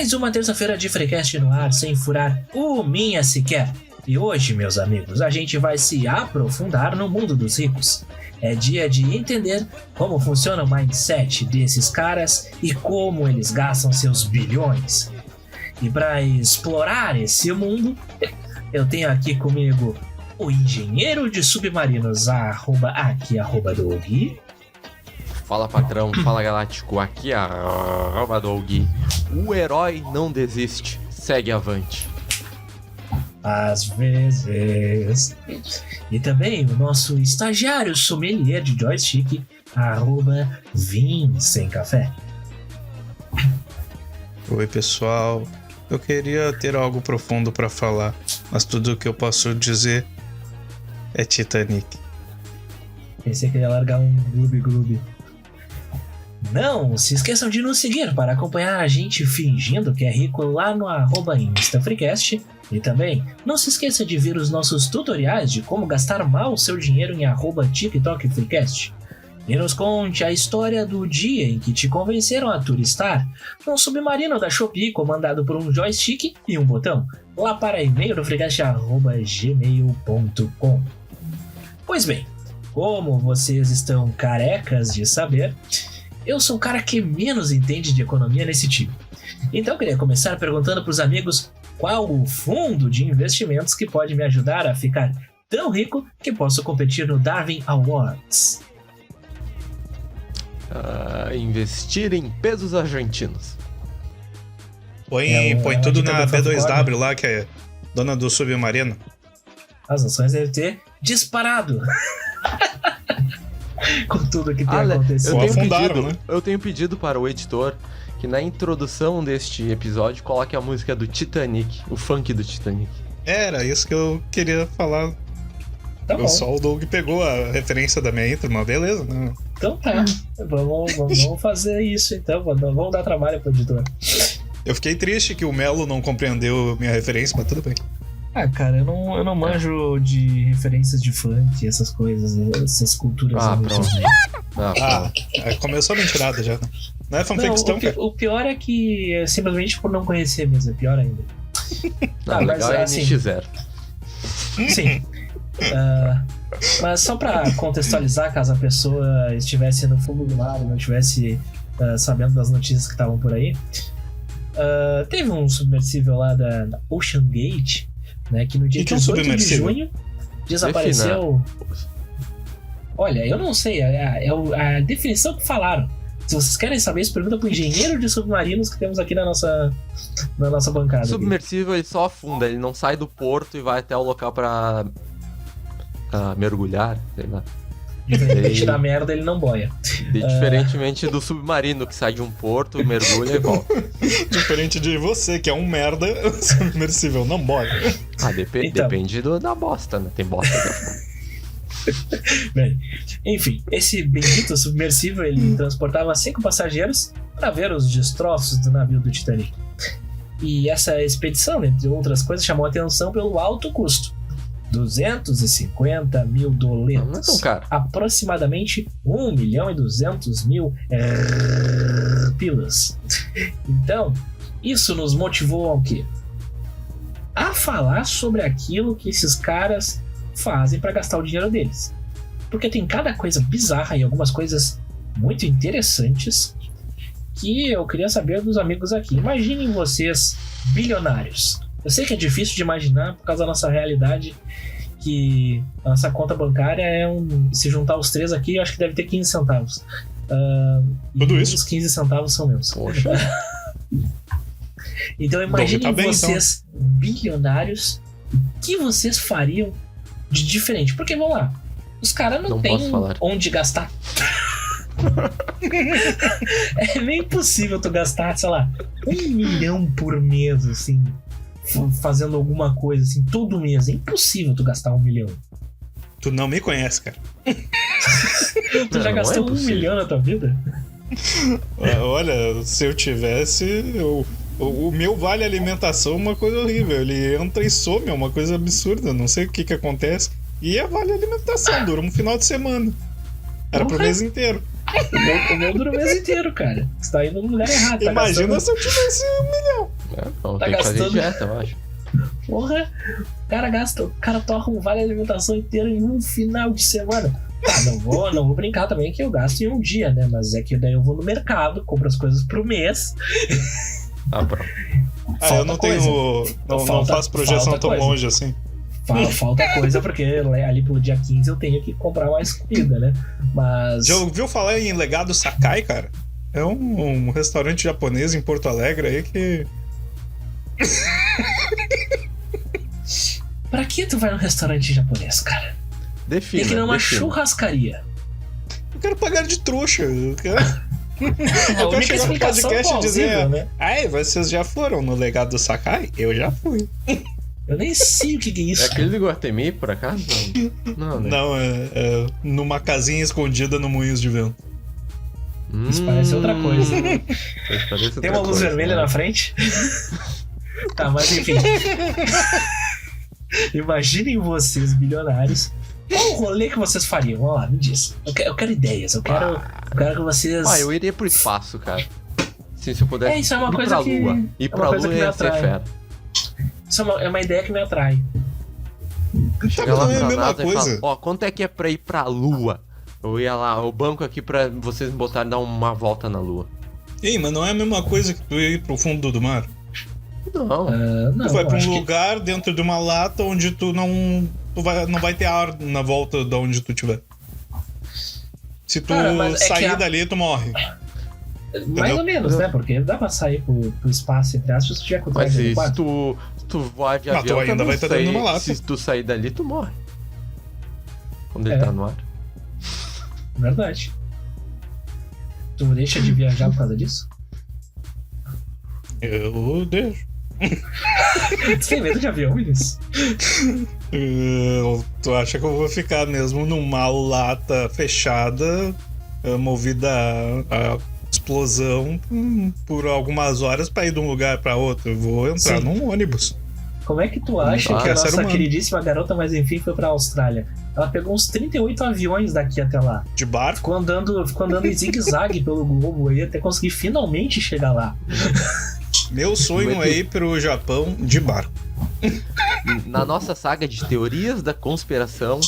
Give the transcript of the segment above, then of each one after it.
Mais uma terça-feira de Freecast no ar, sem furar minha sequer. E hoje, meus amigos, a gente vai se aprofundar no mundo dos ricos. É dia de entender como funciona o mindset desses caras e como eles gastam seus bilhões. E para explorar esse mundo, eu tenho aqui comigo o engenheiro de submarinos, @Doug. Fala patrão, fala galáctico, aqui é Doug. O herói não desiste, segue avante. Às vezes. E também o nosso estagiário sommelier de joystick, @Vinsemcafé. Oi pessoal, eu queria ter algo profundo para falar, mas tudo o que eu posso dizer é Titanic. Pensei que ia largar um gloob. Não se esqueçam de nos seguir para acompanhar a gente fingindo que é rico lá no @InstaFreecast. E também, não se esqueça de ver os nossos tutoriais de como gastar mal o seu dinheiro em @TikTokFreecast. E nos conte a história do dia em que te convenceram a turistar num submarino da Shopee comandado por um joystick e um botão, lá para e-mail do freecast@gmail.com. Pois bem, como vocês estão carecas de saber, eu sou o cara que menos entende de economia nesse time. Então eu queria começar perguntando para os amigos qual o fundo de investimentos que pode me ajudar a ficar tão rico que posso competir no Darwin Awards. Investir em pesos argentinos. Põe tudo na B2W lá, que é dona do submarino. As ações devem ter disparado. Com tudo que tem acontecido. Eu tenho pedido para o editor que na introdução deste episódio coloque a música do Titanic, o funk do Titanic. Era isso que eu queria falar. Tá bom. Só o Doug pegou a referência da minha intro, mas beleza, né? Então tá, vamos fazer isso então, vamos dar trabalho pro editor. Eu fiquei triste que o Melo não compreendeu minha referência, mas tudo bem. Ah, cara, eu não manjo de referências de funk, essas coisas, essas culturas. Pronto. Começou a mentirada já, né? Não é fanficção, cara? O pior é que é simplesmente por não conhecer mesmo, é pior ainda. Legal é NX0. Sim. Mas só pra contextualizar, caso a pessoa estivesse no fundo do mar e não estivesse sabendo das notícias que estavam por aí, teve um submersível lá da Ocean Gate, né, que no dia 18 de junho desapareceu. Olha, eu não sei, é a definição que falaram. Se vocês querem saber isso, pergunta pro engenheiro de submarinos que temos aqui na nossa bancada. Submersível, ele só afunda, ele não sai do porto e vai até o local pra mergulhar, sei lá. Diferente da merda, ele não boia. Diferentemente do submarino, que sai de um porto, mergulha e volta. Diferente de você, que é um merda, submersível não boia. Depende da bosta, né? Tem bosta da Bem, enfim, esse bendito submersível, ele transportava 5 passageiros para ver os destroços do navio do Titanic. E essa expedição, entre outras coisas, chamou a atenção pelo alto custo. 250 mil doletas. Não, cara. Aproximadamente 1.200.000 pilas. Então, isso nos motivou ao quê? A falar sobre aquilo que esses caras fazem para gastar o dinheiro deles. Porque tem cada coisa bizarra e algumas coisas muito interessantes que eu queria saber dos amigos aqui. Imaginem vocês bilionários. Eu sei que é difícil de imaginar por causa da nossa realidade, que a nossa conta bancária se juntar os três aqui, eu acho que deve ter 15 centavos. Tudo isso? Os 15 centavos são meus. Poxa. Então imaginem vocês bilionários, o que vocês fariam de diferente? Porque, vamos lá, os caras não têm onde gastar. É meio impossível tu gastar, sei lá, 1 milhão por mês, assim, fazendo alguma coisa, assim, todo mês. É impossível tu gastar 1 milhão. Tu não me conhece, cara. Tu já gastou 1 milhão na tua vida? Olha, se eu tivesse... O meu vale alimentação é uma coisa horrível. Ele entra e some, é uma coisa absurda. Não sei o que acontece. E é vale alimentação, dura um final de semana. Era pro mês inteiro. O meu dura o mês inteiro, cara. Você tá indo no lugar errado. Imagina se eu tivesse 1 milhão. Não, Tá tem que fazer gastando. dieta, eu acho. Porra, o cara torra um vale alimentação inteiro em um final de semana. Tá, não vou brincar também que eu gasto em um dia, né? Mas é que daí eu vou no mercado, compro as coisas pro mês. Ah, pronto. Eu não tenho. Não faço projeção tão coisa. longe assim. Falta coisa, porque ali pelo dia 15 eu tenho que comprar mais comida, né? Mas. Já ouviu falar em Legado Sakai, cara? É um restaurante japonês em Porto Alegre aí que. Pra que tu vai num restaurante japonês, cara? Defina. Tem que ir numa defina. churrascaria. Eu quero pagar de trouxa. Eu quero A única chegar no explicação podcast e dizer, plausível, né? Ai, vocês já foram no Legado do Sakai? Eu já fui. Eu nem sei o que é É isso. aquele do Guatemi, por acaso? Não, né? Não, é numa casinha escondida no Moinhos de Vento. Isso parece outra coisa. Tem uma luz vermelha na frente? Tá, mas enfim. Imaginem vocês, bilionários. Qual o rolê que vocês fariam? Vamos lá, me diz. Eu quero ideias. Eu quero que vocês. Eu iria pro espaço, cara. Se eu pudesse Isso é uma ir coisa pra que. Lua. Ir pra coisa Lua que me ia ser atrai. fera. Isso é uma ideia que me atrai. Chega lá mas não é a pra mesma NASA e coisa. fala, quanto é que é pra ir pra Lua? Eu ia lá, o banco aqui pra vocês me botarem dar uma volta na Lua. Ei, mas não é a mesma coisa que tu ir pro fundo do mar? Não. Não, Tu vai pra acho um que- lugar dentro de uma lata onde tu não vai ter ar na volta de onde tu estiver. Se tu Cara, mas é que sair a- dali, tu morre. Mais ou menos, né? Porque dá pra sair pro espaço, entre aspas, se tu tiver com Mas traje se adequado. tu voar de Mas avião, tu ainda também vai estar dentro de uma lata. Se tu sair dali, tu morre. Quando ele É. tá no ar. Verdade. Tu deixa de viajar por causa disso? Eu deixo. Tu tem medo de avião, Vinícius? Tu acha que eu vou ficar mesmo numa lata fechada, movida a explosão por algumas horas pra ir de um lugar pra outro? Eu vou entrar Sim. num ônibus. Como é que tu acha Ah, que a é ser nossa humano. queridíssima garota, mas enfim, foi pra Austrália? Ela pegou uns 38 aviões daqui até lá. De barco? Ficou andando em zigue-zague pelo globo aí até conseguir finalmente chegar lá. Meu sonho é ir pro Japão de barco. Na nossa saga de teorias da conspiração,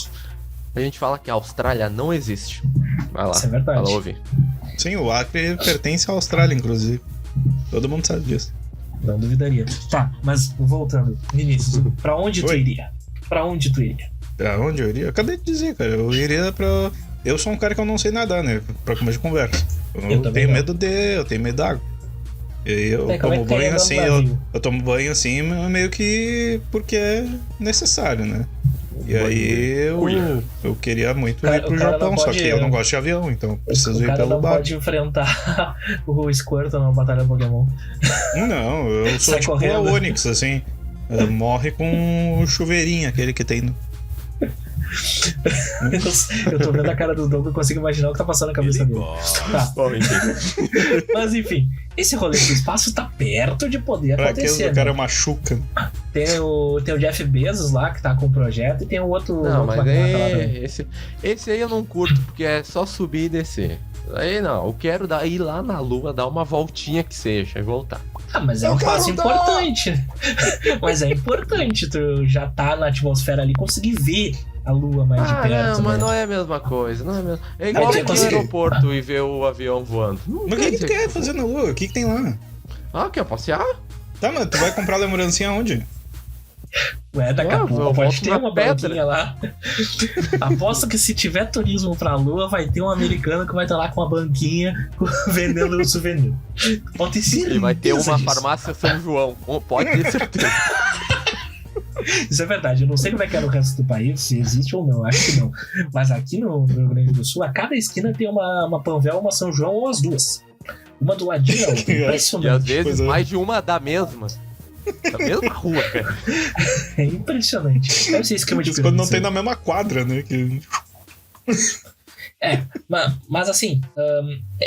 a gente fala que a Austrália não existe. Vai lá, Isso é verdade. vai lá ouvir. Sim, o Acre pertence à Austrália, inclusive. Todo mundo sabe disso. Não duvidaria. Tá, mas voltando. Vinícius, pra onde tu Oi. iria? Pra onde tu iria? Pra onde eu iria? Eu acabei de dizer, cara. Eu iria pra. Eu sou um cara que eu não sei nadar, né? Pra começo de conversa. Eu também tenho não. medo eu tenho medo d'água. E aí eu É, como é tomo que tem banho andando assim, no eu navio? tomo banho assim, meio que porque é necessário, né? E aí eu queria muito Cara, ir pro o cara Japão, não só pode- que eu não gosto de avião, então preciso O ir cara pelo não barco. pode enfrentar o Squirtle numa batalha Pokémon. Não, eu sou Sai tipo correndo. a Onix, assim. Morre com o chuveirinho, aquele que tem. Eu tô vendo a cara do Doug e consigo imaginar o que tá passando na cabeça dele. Tá, Bom, enfim. mas enfim, esse rolê do espaço tá perto de poder Pra que acontecer. o cara Né? machuca? Tem o Jeff Bezos lá que tá com o projeto e tem o outro. Não, outro mas magnata lá também. esse aí eu não curto, porque é só subir e descer. Aí não, eu quero ir lá na Lua, dar uma voltinha que seja e voltar. Ah, mas é um passo importante. Mas é importante tu já tá na atmosfera ali, conseguir ver a Lua mais de perto. não, mas né? não é a mesma coisa, não é a mesma. É igual tinha aqui no conseguido. aeroporto e ver o avião voando. Não Mas o que tu dizer quer que- fazer na Lua? O que tem lá? Ah, quer passear? Tá, mas tu vai comprar lembrancinha onde? Ué, daqui a Eu pouco volto pode ter na uma pedra. banquinha lá. Aposto que se tiver turismo pra Lua, vai ter um americano que vai estar lá com uma banquinha vendendo um souvenir. Pode ter certeza E vai ter uma disso. farmácia São João. Pode ter certeza. Isso é verdade. Eu não sei como é que é no resto do país, se existe ou não, acho que não. Mas aqui no Rio Grande do Sul, a cada esquina tem uma Panvel, uma São João ou as duas. Uma do ladinho da outra. E às Impressionante. vezes Pois é. mais de uma da mesma. Da mesma rua, cara. É impressionante. Deve ser esquema de Isso quando não tem pirâmide. na mesma quadra, né? Que... Mas assim,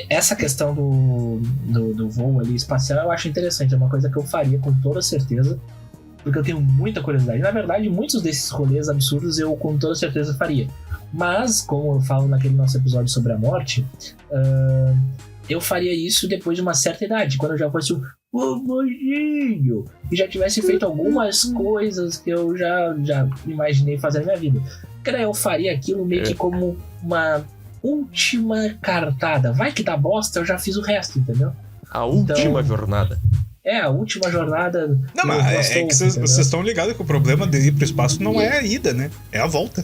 essa questão do voo ali espacial eu acho interessante. É uma coisa que eu faria com toda certeza. Porque eu tenho muita curiosidade. Na verdade, muitos desses rolês absurdos eu com toda certeza faria. Mas, como eu falo naquele nosso episódio sobre a morte, eu faria isso depois de uma certa idade, quando eu já fosse um mocinho e já tivesse feito algumas coisas que eu já imaginei fazer na minha vida. Cara, eu faria aquilo meio que como uma última cartada. Vai que dá bosta, eu já fiz o resto, entendeu? A última jornada. A última jornada. Não, mas é que vocês estão ligados que o problema de ir pro espaço não é a ida, né? É a volta.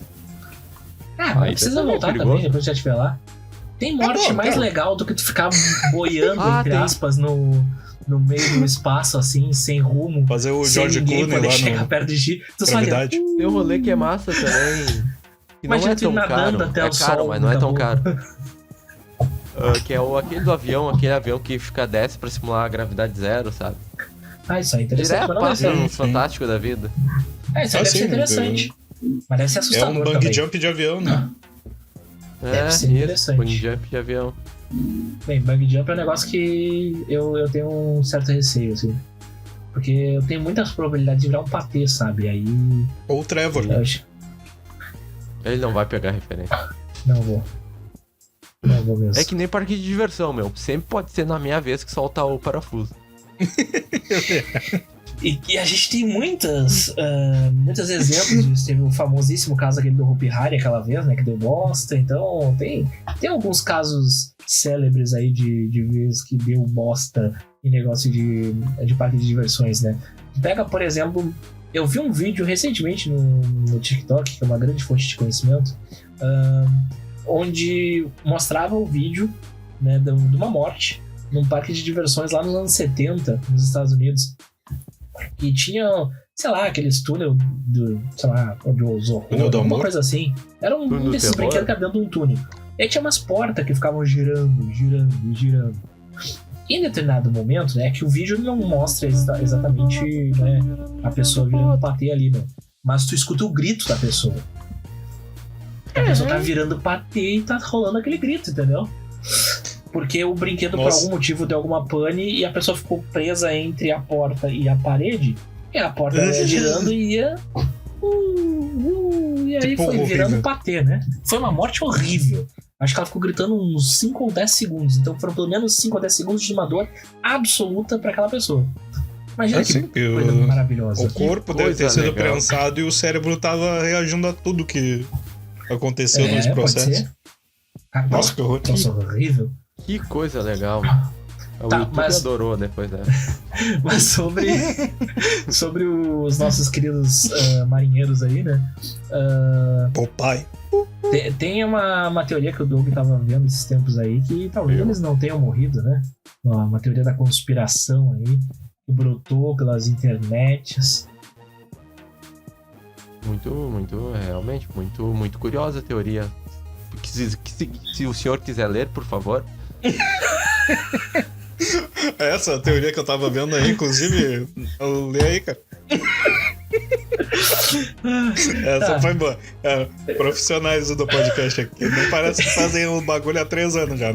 Mas não precisa voltar também, depois que já estiver lá. Tem morte mais legal do que tu ficar boiando, entre aspas, no meio do espaço, assim, sem rumo. Fazer o George Clooney lá chegar perto de ti. Tu gravidade. Tem um rolê que é massa também. Que não é tão caro. Até é caro, mas não é tão caro. Que é aquele do avião, aquele avião que desce pra simular a gravidade zero, sabe? Isso é interessante. Direto passa no Fantástico da vida. Isso aí deve ser interessante. Mas deve ser assustador também. É um bungee jump de avião, né? Deve ser interessante. Bungee jump de avião. Bem, bungee jump é um negócio que eu tenho um certo receio, assim. Porque eu tenho muitas probabilidades de virar um patê, sabe? Aí... Ou o Trevor. Ele não vai pegar referência. Não vou mesmo. É que nem parque de diversão, meu. Sempre pode ser na minha vez que solta o parafuso. E a gente tem muitos exemplos disso. Teve o famosíssimo caso aquele do Hopi Hari aquela vez, né? Que deu bosta. Então, tem alguns casos célebres aí de vezes que deu bosta em negócio de parque de diversões, né? Pega, por exemplo, eu vi um vídeo recentemente no TikTok, que é uma grande fonte de conhecimento, onde mostrava o vídeo, né, de uma morte num parque de diversões lá nos anos 70, nos Estados Unidos. E tinha, sei lá, aqueles túnel do, sei lá, do Zorro, alguma coisa assim. Era um desses brinquedos que era dentro de um túnel. E aí tinha umas portas que ficavam girando. Em determinado momento, né, que o vídeo não mostra exatamente, né, a pessoa virando patê ali, né? Mas tu escuta o grito da pessoa. A pessoa tá virando patê e tá rolando aquele grito, entendeu? Porque o brinquedo, por algum motivo, deu alguma pane e a pessoa ficou presa entre a porta e a parede. E a porta ia girando e ia... e aí tipo, foi virando patê, né? Foi uma morte horrível. Acho que ela ficou gritando uns 5 ou 10 segundos. Então foram pelo menos 5 ou 10 segundos de uma dor absoluta pra aquela pessoa. Imagina que coisa maravilhosa. O corpo deve ter sido prensado e o cérebro tava reagindo a tudo que aconteceu nesse processo. Nossa, que horror. Nossa, horrível. Que coisa legal. O YouTube adorou depois dessa. Mas sobre os nossos queridos marinheiros aí, né? Popeye. Tem uma teoria que o Doug tava vendo esses tempos aí, que talvez eles não tenham morrido, né? Uma teoria da conspiração aí, que brotou pelas internets. Realmente, muito curiosa a teoria. Se o senhor quiser ler, por favor. Essa teoria que eu tava vendo aí, inclusive, eu li aí, cara. Essa foi boa. Profissionais do podcast aqui. Não parece que fazem o bagulho há 3 anos já.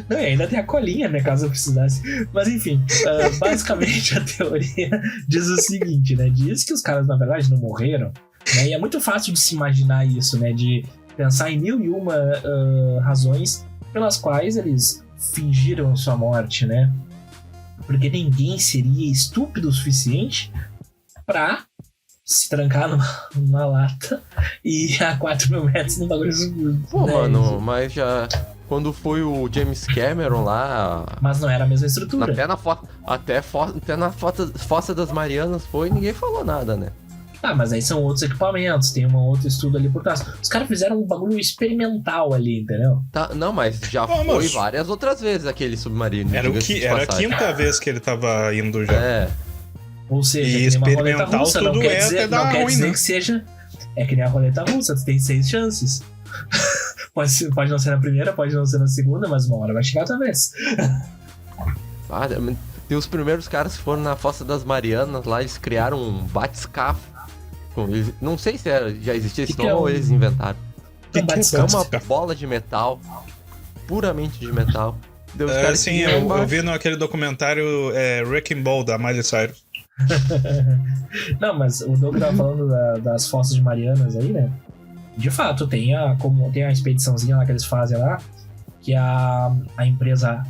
Não, e ainda tem a colinha, né, caso eu precisasse. Mas enfim, basicamente a teoria diz o seguinte, né? Diz que os caras, na verdade, não morreram, né? E é muito fácil de se imaginar isso, né? De pensar em 1001 razões pelas quais eles fingiram sua morte, né? Porque ninguém seria estúpido o suficiente pra se trancar numa lata e ir a 4.000 metros num bagulho. Pô, né, mano, mas já... Quando foi o James Cameron lá... Mas não era a mesma estrutura. Até na Fossa das Marianas foi e ninguém falou nada, né? Mas aí são outros equipamentos, tem um outro estudo ali por trás. Os caras fizeram um bagulho experimental ali, entendeu? Não, mas já foi várias outras vezes aquele submarino. Era a quinta vez que ele tava indo já. Ou seja, e experimental russa, tudo não quer dizer que seja... É que nem a roleta russa, tu tem 6 chances. Pode não ser na primeira, pode não ser na segunda, mas uma hora vai chegar outra vez. Tem os primeiros caras que foram na Fossa das Marianas, lá eles criaram um batiscafo. Não sei se já existia esse nome ou eles inventaram. É uma bola de metal, puramente de metal. Sim, eu vi naquele documentário Wrecking Ball da Miley Cyrus. Não, mas o Doug tava falando das Fossas de Marianas aí, né? De fato, tem a expediçãozinha lá que eles fazem lá, que é a empresa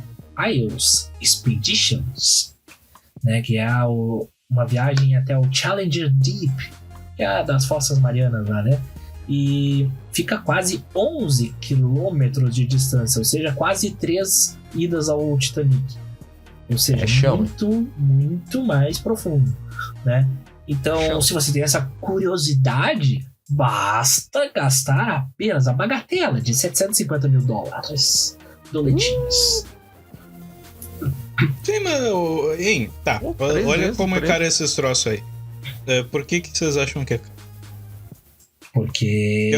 Isles Expeditions, né? Que é uma viagem até o Challenger Deep, que é a das Fossas Marianas lá, né? E fica quase 11 quilômetros de distância, ou seja, quase 3 idas ao Titanic. Ou seja, muito mais profundo, né? Então, se você tem essa curiosidade, basta gastar apenas a bagatela de $750 mil doletinhos. Sim, mas... tá, olha como é caro esses troços aí. Por que vocês acham que é caro? Porque...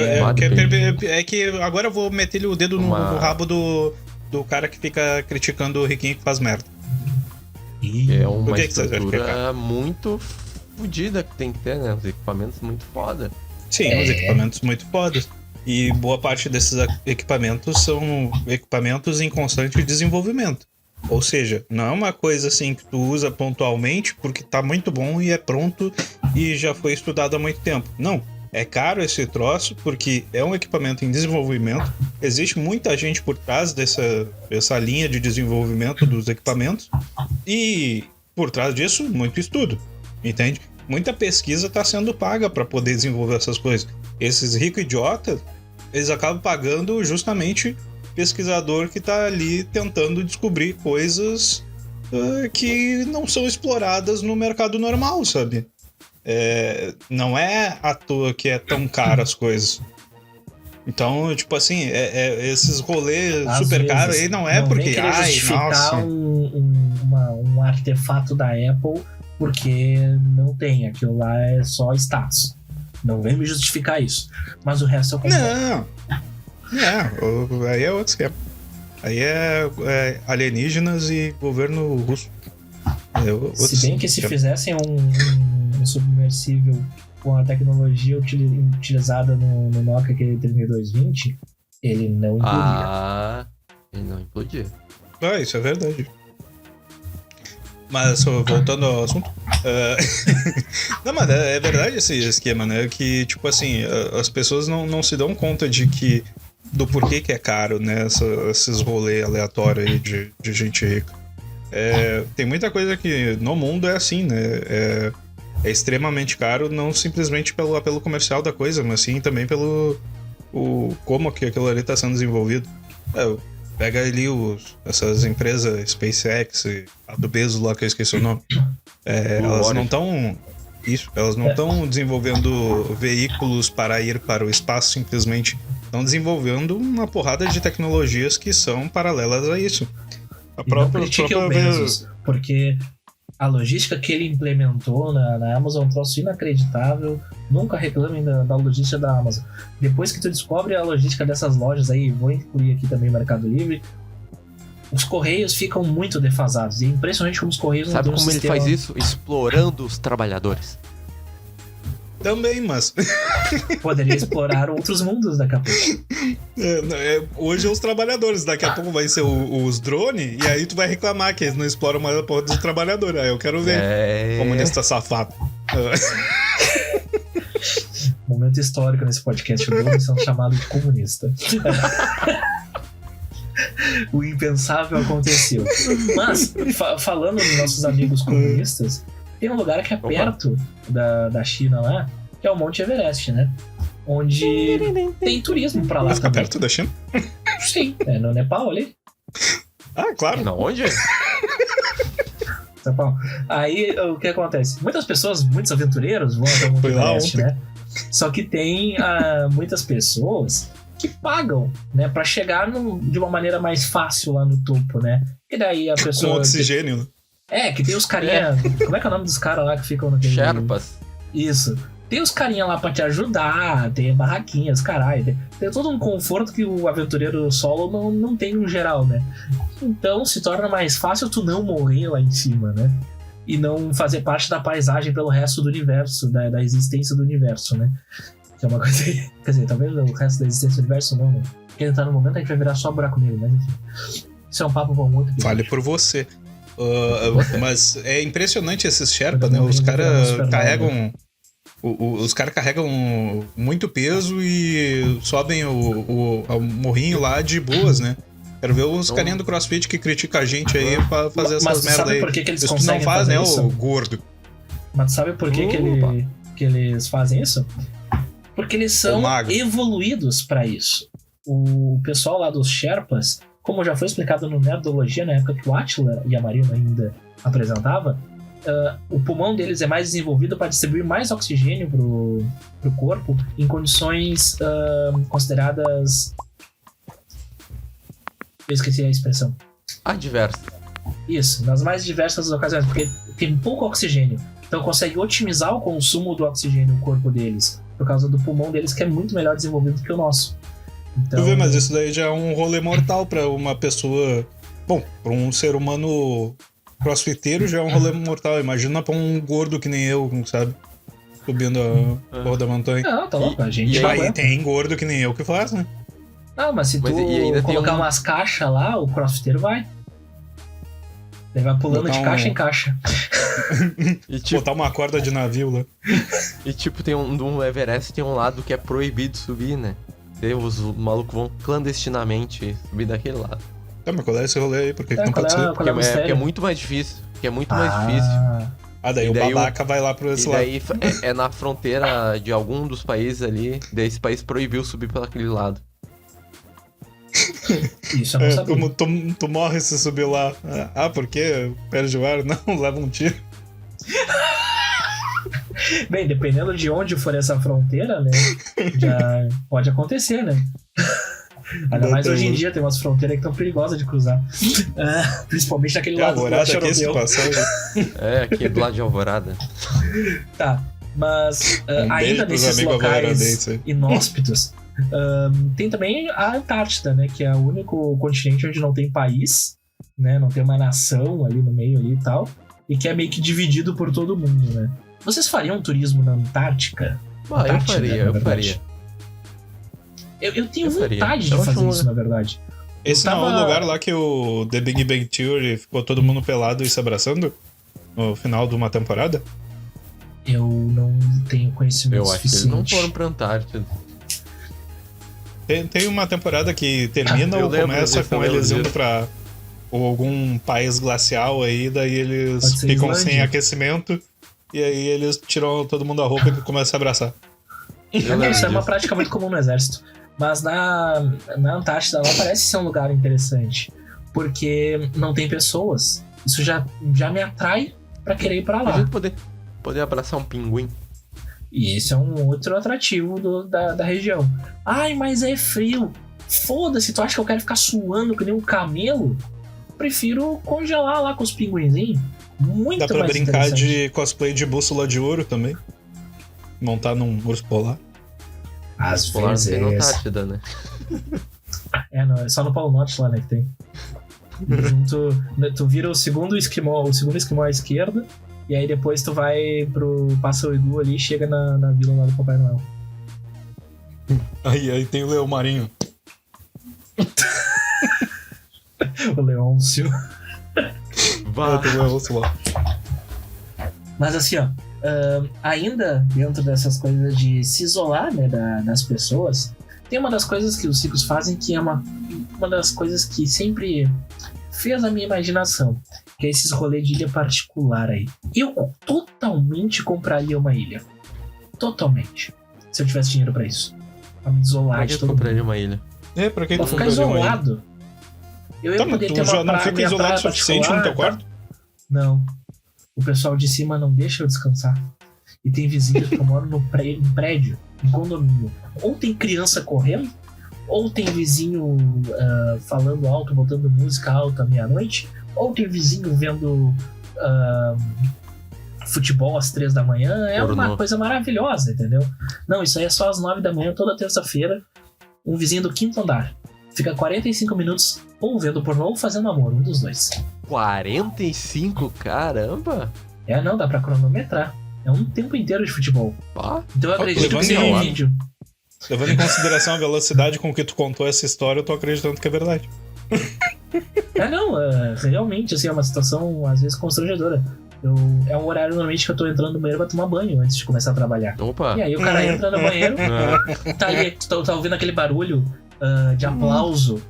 É que agora eu vou meter o dedo no rabo do cara que fica criticando o riquinho que faz merda. É uma estrutura muito fodida que tem que ter, né? Os equipamentos muito foda. Sim, os equipamentos muito fodas. E boa parte desses equipamentos são equipamentos em constante desenvolvimento. Ou seja, não é uma coisa assim que tu usa pontualmente porque tá muito bom e é pronto e já foi estudado há muito tempo. Não. É caro esse troço porque é um equipamento em desenvolvimento. Existe muita gente por trás dessa linha de desenvolvimento dos equipamentos. E por trás disso, muito estudo. Entende? Muita pesquisa está sendo paga para poder desenvolver essas coisas. Esses ricos idiotas, eles acabam pagando justamente pesquisador que está ali tentando descobrir coisas que não são exploradas no mercado normal, sabe? Não é à toa que é tão caro as coisas. Então, tipo assim, esses rolês às super caros aí não é porque... justificar um artefato da Apple porque não tem. Aquilo lá é só status. Não vem me justificar isso. Mas o resto eu concordo. Não. Aí é outro esquema. Aí é alienígenas e governo russo. Se bem que se fizessem um submersível com a tecnologia utilizada no Nokia, aquele 3220, ele não implodia. Ele não implodia. Isso é verdade. Mas voltando ao assunto, não, mas é verdade esse esquema, né? Que, tipo assim, as pessoas não se dão conta do porquê que é caro, né? Esses rolês aleatórios aí de gente rica. Tem muita coisa que no mundo é assim, né? É extremamente caro, não simplesmente pelo apelo comercial da coisa, mas sim também pelo como que aquilo ali está sendo desenvolvido. Pega ali essas empresas SpaceX, a do Bezos lá, que eu esqueci o nome. Elas não estão... elas não estão desenvolvendo veículos para ir para o espaço, simplesmente estão desenvolvendo uma porrada de tecnologias que são paralelas a isso. A própria Bezos, porque a logística que ele implementou na Amazon é um troço inacreditável. Nunca reclamem da logística da Amazon. Depois que tu descobre a logística dessas lojas aí, vou incluir aqui também o Mercado Livre, os Correios ficam muito defasados. E é impressionante como os Correios não têm um sistema... Sabe como ele faz isso? Explorando os trabalhadores. Também, mas... Poderia explorar outros mundos daqui a pouco. Hoje é os trabalhadores, daqui a pouco vai ser os drones, e aí tu vai reclamar que eles não exploram mais a porra dos trabalhadores. Aí eu quero ver. Comunista safado. Momento histórico nesse podcast. O Doug sendo chamado de comunista. O impensável aconteceu. Mas, falando dos nossos amigos comunistas, tem um lugar que é perto da China lá, que é o Monte Everest, né? Onde tem turismo pra lá. Fica perto da China? Sim, no Nepal ali. Claro. Na onde? Nepal. Aí, o que acontece? Muitos aventureiros vão até o Monte Everest, né? Só que tem muitas pessoas que pagam, né? Pra chegar de uma maneira mais fácil lá no topo, né? E daí a pessoa... Com oxigênio, né? Que tem os carinha... Como é que é o nome dos caras lá que ficam naquele... Sherpas. Isso. Tem os carinha lá pra te ajudar, tem barraquinhas, caralho. Tem todo um conforto que o aventureiro solo não tem no geral, né? Então se torna mais fácil tu não morrer lá em cima, né? E não fazer parte da paisagem pelo resto do universo, da existência do universo, né? Que é uma coisa... Quer dizer, talvez o resto da existência do universo não, né? Porque ele tá no momento que a gente vai virar só buraco negro, mas enfim. Isso é um papo bom muito. Fale por você. Mas é impressionante esses Sherpa, né? Os caras carregam... Os caras carregam muito peso e sobem o morrinho lá de boas, né? Quero ver os carinha do CrossFit que criticam a gente aí pra fazer essas merda aí. Por que eles isso conseguem não faz, fazer né, isso? o gordo? Mas sabe por que, que eles fazem isso? Porque eles são evoluídos pra isso. O pessoal lá dos Sherpas, como já foi explicado no Nerdologia, na época que o Attila e a Marina ainda apresentava, o pulmão deles é mais desenvolvido para distribuir mais oxigênio pro corpo em condições consideradas... Eu esqueci a expressão. Adverso. Isso, nas mais diversas ocasiões, porque tem pouco oxigênio. Então consegue otimizar o consumo do oxigênio no corpo deles, por causa do pulmão deles, que é muito melhor desenvolvido que o nosso. Então... Tu vê, mas isso daí já é um rolê mortal pra uma pessoa... Bom, pra um ser humano crossfiteiro já é um rolê mortal. Imagina pra um gordo que nem eu, sabe? Subindo a porra da montanha. Não, tá louco, a gente... E aí tem gordo que nem eu que faz, né? Não, mas se tu colocar umas caixas lá, o crossfiteiro vai. Ele vai pulando de caixa em caixa. E, tipo, botar uma corda de navio lá. E tipo, tem no Everest tem um lado que é proibido subir, né? E os malucos vão clandestinamente subir daquele lado. Tá, mas qual é esse rolê aí? Por que não pode ser? Porque é muito mais difícil. Daí o babaca vai lá pro esse lado. E daí é na fronteira de algum dos países ali. Daí esse país proibiu subir pelo aquele lado. Isso eu não sabia. Tu morre se subir lá. Por quê? Perde o ar? Não, leva um tiro. Bem, dependendo de onde for essa fronteira, né? Já pode acontecer, né? Ainda mais hoje em dia tem umas fronteiras que estão perigosas de cruzar. Principalmente naquele lado do leste europeu. Aqui do lado de Alvorada. Tá, mas ainda nesses locais inóspitos, tem também a Antártida, né? Que é o único continente onde não tem país, né? Não tem uma nação ali no meio ali e tal. E que é meio que dividido por todo mundo, né? Vocês fariam um turismo na Antártica? Eu faria. Eu tenho vontade de fazer isso, na verdade. Esse não é o lugar lá que o The Big Bang Theory ficou todo mundo pelado e se abraçando? No final de uma temporada? Eu não tenho conhecimento suficiente. Eu acho que eles não foram pra Antártida. Tem uma temporada que termina ou começa com eles indo pra algum país glacial aí, daí eles ficam sem aquecimento e aí eles tiram todo mundo a roupa e começam a se abraçar. Isso é uma prática muito comum no exército. Mas na Antártida lá parece ser um lugar interessante, porque não tem pessoas. Isso já me atrai pra querer ir pra lá. A gente poder abraçar um pinguim. E esse é um outro atrativo da região. Ai, mas é frio. Foda-se, tu acha que eu quero ficar suando que nem um camelo? Prefiro congelar lá com os pinguinzinhos. Muito mais Dá pra brincar de cosplay de bússola de ouro também. Montar num urso polar. Às vezes é na Antártida, né? Não, é só no Polo Norte lá, né, que tem. Tu vira o segundo esquimó à esquerda, e aí depois tu vai passa o iglu ali e chega na vila lá do Papai Noel. Aí tem o leão marinho. O Leôncio. Tem o Leôncio lá. Mas assim, ó, ainda dentro dessas coisas de se isolar, né, das pessoas, tem uma das coisas que os ricos fazem que é uma das coisas que sempre fez a minha imaginação, que é esses rolês de ilha particular aí. Eu totalmente compraria uma ilha. Totalmente. Se eu tivesse dinheiro pra isso. Pra me isolar de todo mundo. Compraria uma ilha? Pra que pra ficar isolado. Eu ia poder ter uma já não fica isolado o suficiente no teu quarto? Não. O pessoal de cima não deixa eu descansar. E tem vizinhos que eu moro em prédio, em condomínio. Ou tem criança correndo, ou tem vizinho falando alto, botando música alta meia-noite, ou tem vizinho vendo futebol às 3 da manhã. É uma coisa maravilhosa, entendeu? Não, isso aí é só às 9 da manhã, toda terça-feira. Um vizinho do 5º andar fica 45 minutos ou vendo pornô ou fazendo amor, um dos dois. 45? Caramba! Não, dá pra cronometrar. É um tempo inteiro de futebol. Então eu acredito que seja um vídeo. Levando em consideração a velocidade com que tu contou essa história, eu tô acreditando que é verdade. Não, realmente, assim, é uma situação, às vezes, constrangedora. É um horário, normalmente, que eu tô entrando no banheiro pra tomar banho antes de começar a trabalhar. Opa! E aí o cara entra no banheiro, tá ali, tá ouvindo aquele barulho de aplauso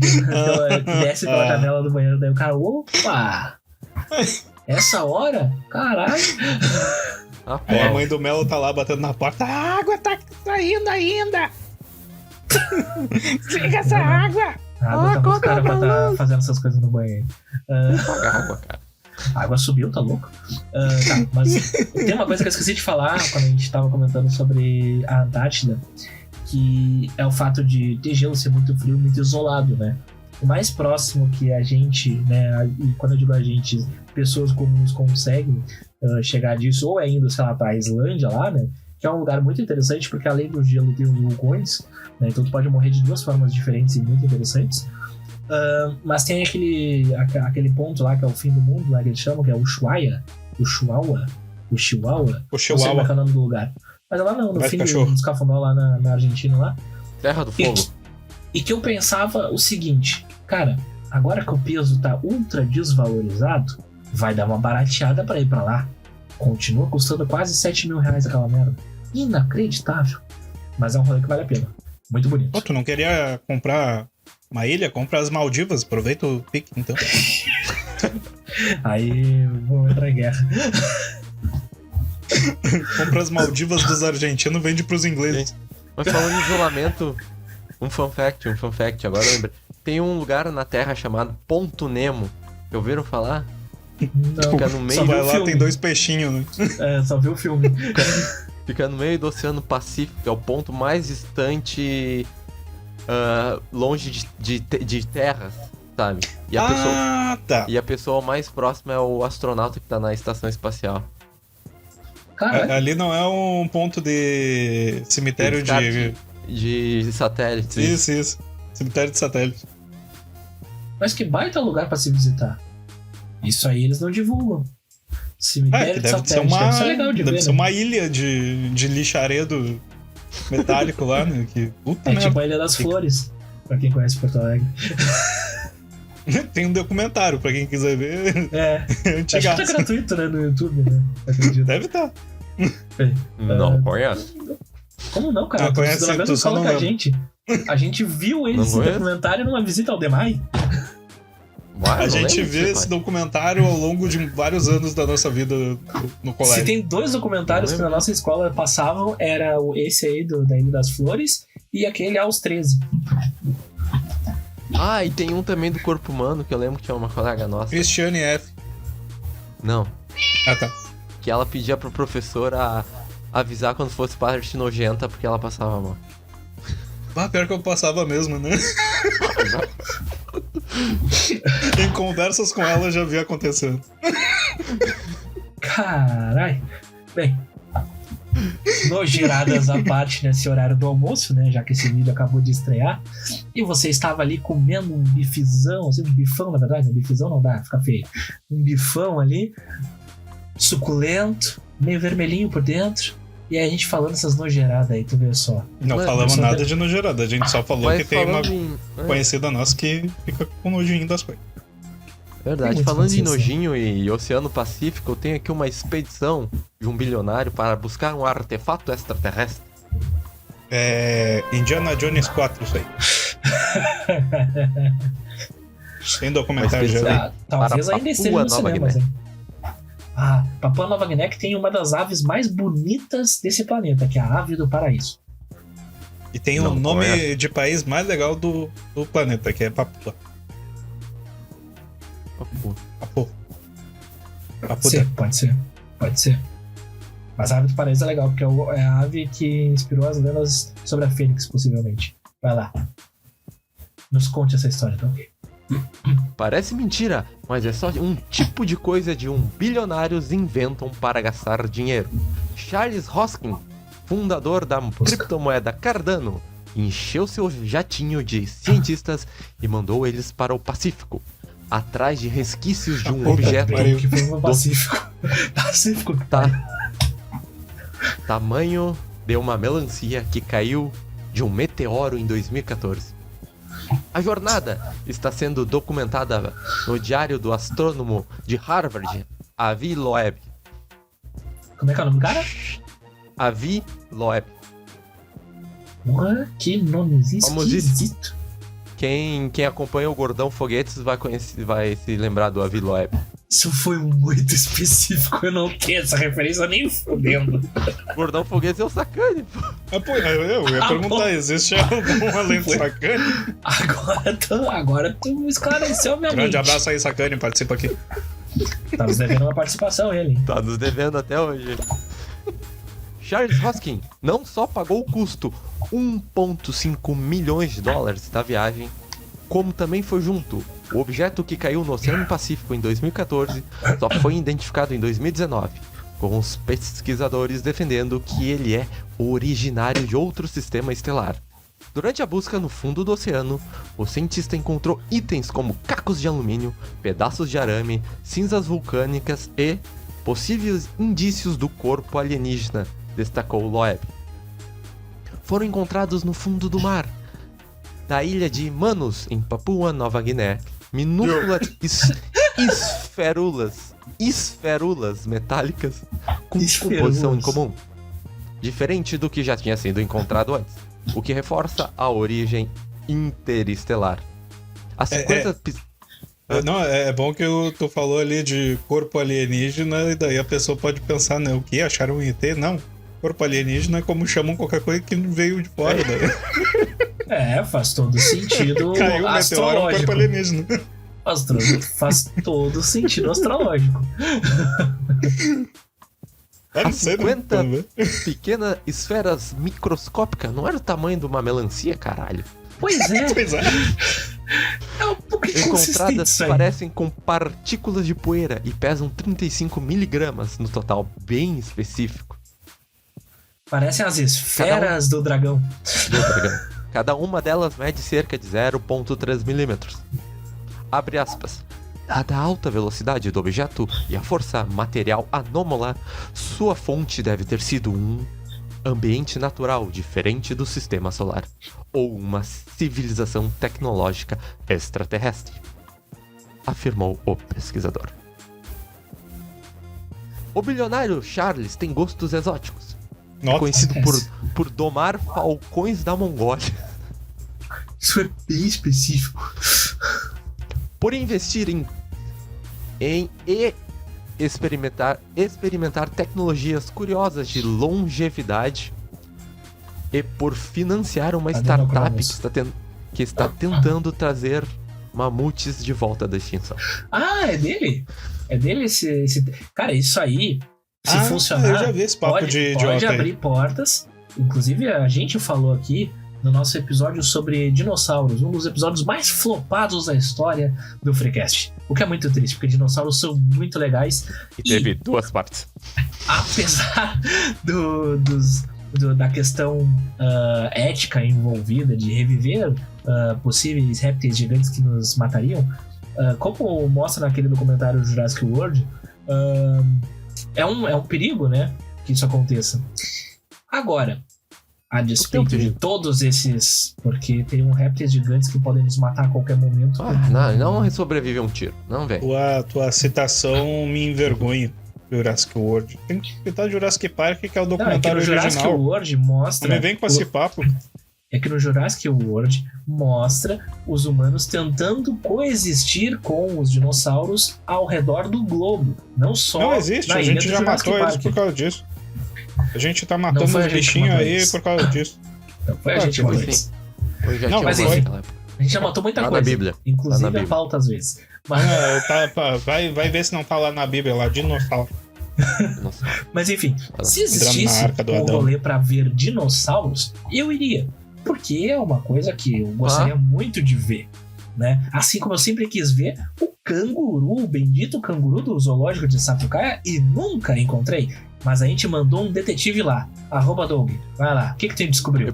que desce pela janela do banheiro, daí o cara, opa! Essa hora? Caralho! Aí a mãe do Melo tá lá batendo na porta. A água tá saindo ainda! Liga essa água! A água tá muito cara pra tá fazendo essas coisas no banheiro. Paga água, cara. A água subiu, tá louco? Tá, mas tem uma coisa que eu esqueci de falar quando a gente tava comentando sobre a Antártida, que é o fato de ter gelo ser muito frio, muito isolado, né? O mais próximo que a gente, né, e quando eu digo a gente, pessoas comuns conseguem chegar disso, ou é indo, sei lá, pra Islândia lá, né? Que é um lugar muito interessante, porque além do gelo tem os vulcões, né? Então tu pode morrer de duas formas diferentes e muito interessantes. Mas tem aquele ponto lá que é o fim do mundo, lá que eles chamam, que é o Ushuaia. Ushuaia. Não sei como é o nome do lugar. Mas é lá no fim dos Cafundó, lá na Argentina, lá. Terra do Fogo. E que eu pensava o seguinte, cara, agora que o peso tá ultra desvalorizado, vai dar uma barateada pra ir pra lá. Continua custando quase 7 mil reais aquela merda. Inacreditável. Mas é um rolê que vale a pena. Muito bonito. Pô, tu não queria comprar uma ilha? Compra as Maldivas, aproveita o pique, então. Aí vou entrar em guerra. Compra as Maldivas dos argentinos, vende pros ingleses. Mas falando em isolamento, um fun fact, agora eu lembrei. Tem um lugar na Terra chamado Ponto Nemo. Já ouviram falar? Não, fica no meio. Só vai lá, tem 2 peixinhos, né? Só viu o filme. Fica no meio do Oceano Pacífico, é o ponto mais distante longe de terras, sabe? E a pessoa mais próxima é o astronauta que tá na estação espacial. Ali não é um ponto de cemitério de satélites. Isso. Cemitério de satélites. Mas que baita lugar pra se visitar. Isso aí eles não divulgam. Cemitério de satélite. Deve ser legal de ver, ser uma ilha de lixaredo metálico lá, né? Que, tipo a Ilha das Flores, pra quem conhece Porto Alegre. Tem um documentário pra quem quiser ver. Acho que tá gratuito, né, no YouTube, né? Acredito. Deve estar. Não conhece? Como não, cara? Tu só não lembra. A gente viu esse documentário numa visita ao DEMAI. A gente vê esse documentário ao longo de vários anos da nossa vida no colégio. Se tem 2 documentários que na nossa escola passavam, era esse aí da Ilha das Flores e aquele aos 13. E tem um também do corpo humano, que eu lembro que tinha uma colega nossa. Cristiane F. Não. Tá. Que ela pedia pro professor avisar quando fosse parte nojenta, porque ela passava mal. Pior que eu passava mesmo, né? Em conversas com ela já vi acontecendo. Carai. Bem, nojeradas à parte nesse horário do almoço, né? Já que esse vídeo acabou de estrear. E você estava ali comendo um bifizão, assim, um bifão, na verdade, né? Bifizão não dá, fica feio. Um bifão ali, suculento, meio vermelhinho por dentro. E aí a gente falando essas nojeradas aí, tu vê só. Não falamos nada de nojerada, a gente só falou que tem uma conhecida nossa que fica com nojinho das coisas. Verdade, falando em nojinho e Oceano Pacífico, eu tenho aqui uma expedição de um bilionário para buscar um artefato extraterrestre. Indiana Jones 4, isso aí. Tem documentário já. Talvez ainda esteja no cinema, hein? Papua Nova Guiné que tem uma das aves mais bonitas desse planeta, que é a ave do paraíso. E tem o nome de país mais legal do planeta, que é Papua. Pode ser. Mas a ave do paraíso é legal, porque é a ave que inspirou as lendas sobre a Fênix, possivelmente. Vai lá. Nos conte essa história, tá ok? Parece mentira, mas é só um tipo de coisa de bilionários inventam para gastar dinheiro. Charles Hoskin, fundador da criptomoeda Cardano, encheu seu jatinho de cientistas e mandou eles para o Pacífico, atrás de resquícios de um objeto que foi no Pacífico. Tamanho de uma melancia que caiu de um meteoro em 2014. A jornada está sendo documentada no Diário do Astrônomo de Harvard, Avi Loeb. Como é que é o nome do cara? Avi Loeb. Porra, que nome esquisito. Quem acompanha o Gordão Foguetes vai se lembrar do Avi Loeb. Isso foi muito específico, eu não tenho essa referência nem fudendo. Gordão Foguetes é o Sacani, pô. Eu ia perguntar, existe algum além do Sacani? Agora tu esclareceu minha mente. Grande abraço aí, Sacani, participa aqui. Tá nos devendo uma participação, ele. Tá nos devendo até hoje. Charles Hoskin não só pagou o custo 1,5 milhões de dólares da viagem, como também foi junto. O objeto que caiu no Oceano Pacífico em 2014 só foi identificado em 2019, com os pesquisadores defendendo que ele é originário de outro sistema estelar. Durante a busca no fundo do oceano, o cientista encontrou itens como cacos de alumínio, pedaços de arame, cinzas vulcânicas e possíveis indícios do corpo alienígena, destacou Loeb. Foram encontrados no fundo do mar, da ilha de Manus, em Papua Nova Guiné, minúsculas esferulas metálicas com composição incomum, diferente do que já tinha sido encontrado antes, o que reforça a origem interestelar. As 50 Não, é bom que tu falou ali de corpo alienígena e daí a pessoa pode pensar, né, o que? Acharam um ET? Não. Corpo alienígena é como chamam qualquer coisa que veio de fora. Daí. Faz todo sentido. Caiu um meteoro, um corpo alienígena. Faz todo sentido astrológico. As 50 pequenas esferas microscópicas não era o tamanho de uma melancia, caralho. Pois é. Pois é. É um pouco encontradas parecem com partículas de poeira e pesam 35 miligramas no total, bem específico. Parecem as esferas do dragão. Cada uma delas mede cerca de 0,3 milímetros. Abre aspas. Dada a alta velocidade do objeto e a força material anômala, sua fonte deve ter sido um ambiente natural diferente do sistema solar, ou uma civilização tecnológica extraterrestre, afirmou o pesquisador. O bilionário Charles tem gostos exóticos. É conhecido por domar falcões da Mongólia. Isso é bem específico. Por investir em experimentar tecnologias curiosas de longevidade e por financiar uma startup que está tentando trazer mamutes de volta da extinção. Ah, é dele? É dele esse... Cara, isso aí, se funcionar, eu já vi esse papo pode abrir portas. Inclusive, a gente falou aqui no nosso episódio sobre dinossauros, um dos episódios mais flopados da história do Freecast. O que é muito triste, porque dinossauros são muito legais. E teve 2 partes. Apesar da questão ética envolvida de reviver possíveis répteis gigantes que nos matariam, como mostra naquele documentário Jurassic World, é um perigo, né, que isso aconteça. Agora, a despeito de todos esses, porque tem répteis gigantes que podem nos matar a qualquer momento. Não sobrevive a um tiro, não, velho. Tua citação me envergonha. Jurassic World. Tem que citar Jurassic Park, que é o documentário original. Jurassic World mostra... Não me vem com esse papo. É que no Jurassic World mostra os humanos tentando coexistir com os dinossauros ao redor do globo. Não só Não existe, a gente já matou eles por causa disso. A gente tá matando os bichinhos aí por causa disso. Não foi a gente que matou eles. Mas enfim, a gente já matou muita coisa. Na Bíblia. Inclusive a pauta às vezes. Mas... Vai ver se não tá lá na Bíblia, lá, dinossauro. Mas enfim, se existisse um rolê pra ver dinossauros, eu iria. Porque é uma coisa que eu gostaria muito de ver, né? Assim como eu sempre quis ver o canguru, o bendito canguru do zoológico de Sapucaia, e nunca encontrei. Mas a gente mandou um detetive lá, @Doug. Vai lá, o que tu descobriu?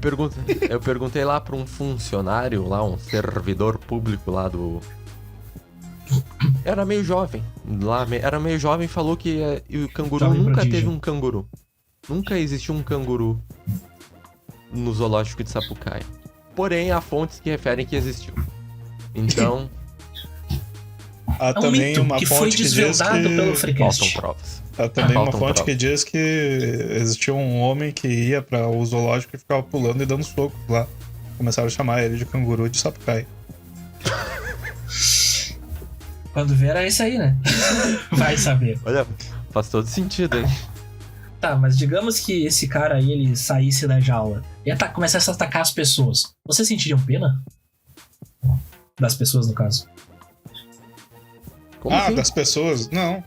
Eu perguntei lá pra um funcionário lá, um servidor público lá do... Era meio jovem. E falou que o canguru Jovem nunca prodígio. teve um canguru. Nunca existiu um canguru no zoológico de Sapucaia. Porém, há fontes que referem que existiu. Então... Há também mito uma que foi fonte que diz desvendado que... pelo faltam Freecast. provas. Há também uma Faltam fonte provas. que diz que existia um homem que ia para o zoológico e ficava pulando e dando soco lá. Começaram a chamar ele de canguru de Sapucaí. Quando vier é isso aí, né? Vai saber. Olha, faz todo sentido, hein? Tá, mas digamos que esse cara aí, ele saísse da jaula e começasse a atacar as pessoas. Vocês sentiriam pena? Das pessoas, no caso. Como assim? Das pessoas? Não.